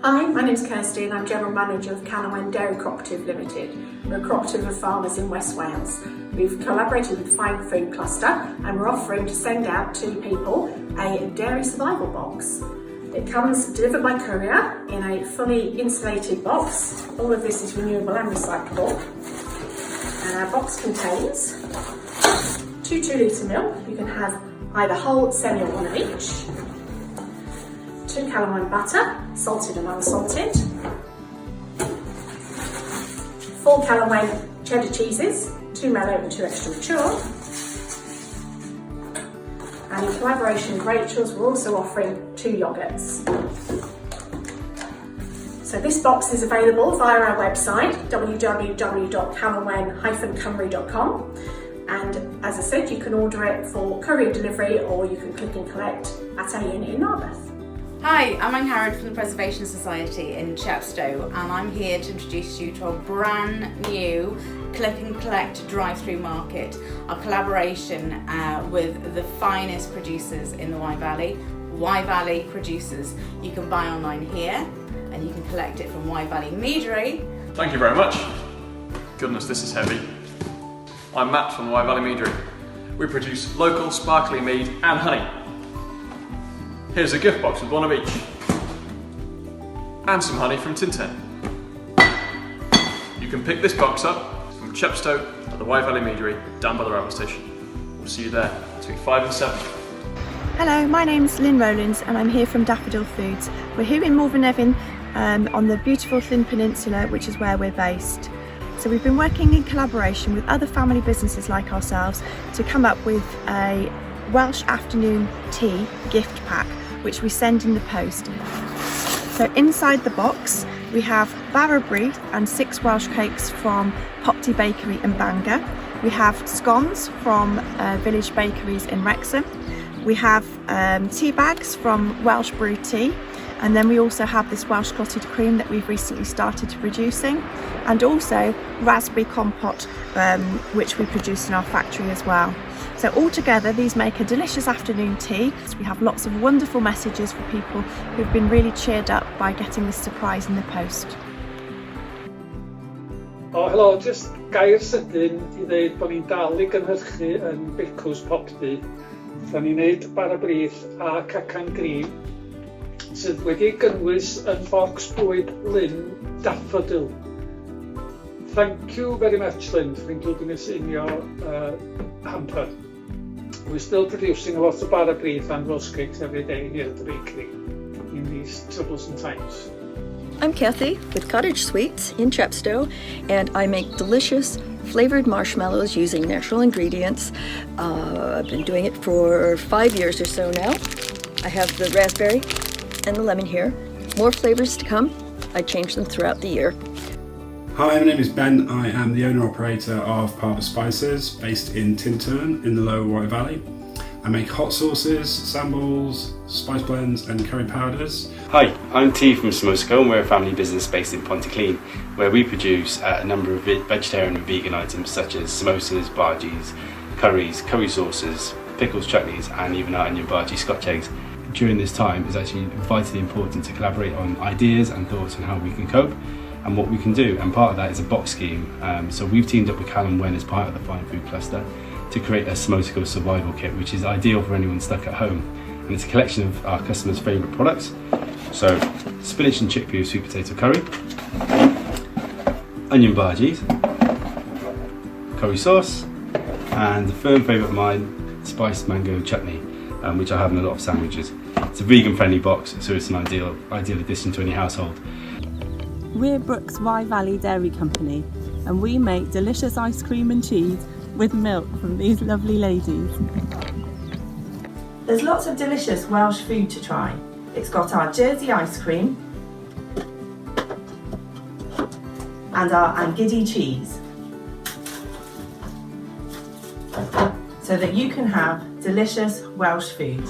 Hi, my name's Kirsty and I'm General Manager of Cwmniau Dairy Cooperative Limited. We're a cooperative of farmers in West Wales. We've collaborated with the Fine Food Cluster and we're offering to send out to people a dairy survival box. It comes delivered by courier in a fully insulated box. All of this is renewable and recyclable. And our box contains 2 2-litre milk. You can have either whole, semi or one of each. 2 calamine butter, salted and unsalted. 4 calamine cheddar cheeses, 2 mellow and 2 extra mature. And in collaboration with Rachel's, we're also offering 2 yogurts. So this box is available via our website, www.cwmnaw-cymru.com. And as I said, you can order it for courier delivery or you can click and collect at a unit in Narberth. Hi, I'm Anne Harrod from the Preservation Society in Chepstow and I'm here to introduce you to our brand new click and collect drive-through market, our collaboration with the finest producers in the Wye Valley, Wye Valley producers. You can buy online here and you can collect it from Wye Valley Meadery. Thank you very much. Goodness, this is heavy. I'm Matt from the Wye Valley Meadery. We produce local sparkly mead and honey. Here's a gift box with one of each. And some honey from Tintin. You can pick this box up from Chepstow at the Wye Valley Meadery down by the railway station. We'll see you there between 5 and 7. Hello, my name's Lynn Rowlands and I'm here from Daffodil Foods. We're here in Morvenevin on the beautiful Llyn Peninsula, which is where we're based. So we've been working in collaboration with other family businesses like ourselves to come up with a Welsh afternoon tea gift pack, which we send in the post. So inside the box we have Bara Brie and 6 Welsh cakes from Popty Bakery in Bangor. We have scones from Village Bakeries in Wrexham. We have tea bags from Welsh Brew Tea, and then we also have this Welsh clotted cream that we've recently started producing, and also raspberry compote which we produce in our factory as well. So altogether these make a delicious afternoon tea. We have lots of wonderful messages for people who've been really cheered up by getting this surprise in the post. O, helo, just gair sydyn i ddeud bod ni'n dal i gynhyrchu yn Becws Popty. Da ni'n neud bara brith a cacan green sydd wedi gynnwys yn bocs bwyd Lynn Daffodil. Thank you very much, Lynn, for including us in your hamper. We're still producing a lot of bara brith and roast cakes every day here at the bakery in these troublesome times. I'm Kathy with Cottage Sweets in Chepstow, and I make delicious flavored marshmallows using natural ingredients. I've been doing it for 5 years or so now. I have the raspberry and the lemon here. More flavors to come. I change them throughout the year. Hi, my name is Ben. I am the owner-operator of Parva Spices, based in Tintern in the Lower Wye Valley. I make hot sauces, samballs, spice blends and curry powders. Hi, I'm T from Samosco and we're a family business based in Pontyclean, where we produce a number of vegetarian and vegan items such as samosas, bhajis, curries, curry sauces, pickles, chutneys and even our onion bhaji scotch eggs. During this time it's actually vitally important to collaborate on ideas and thoughts on how we can cope and what we can do, and part of that is a box scheme. So we've teamed up with Cwmniau as part of the Fine Food Cluster to create a Samosco survival kit, which is ideal for anyone stuck at home. And it's a collection of our customers' favourite products. So spinach and chickpea sweet potato curry, onion bhajis, curry sauce, and a firm favourite of mine, spiced mango chutney, which I have in a lot of sandwiches. It's a vegan friendly box, so it's an ideal addition to any household. We're Brooks Wye Valley Dairy Company and we make delicious ice cream and cheese with milk from these lovely ladies. There's lots of delicious Welsh food to try. It's got our Jersey ice cream and our gyda'i cheese, so that you can have delicious Welsh food.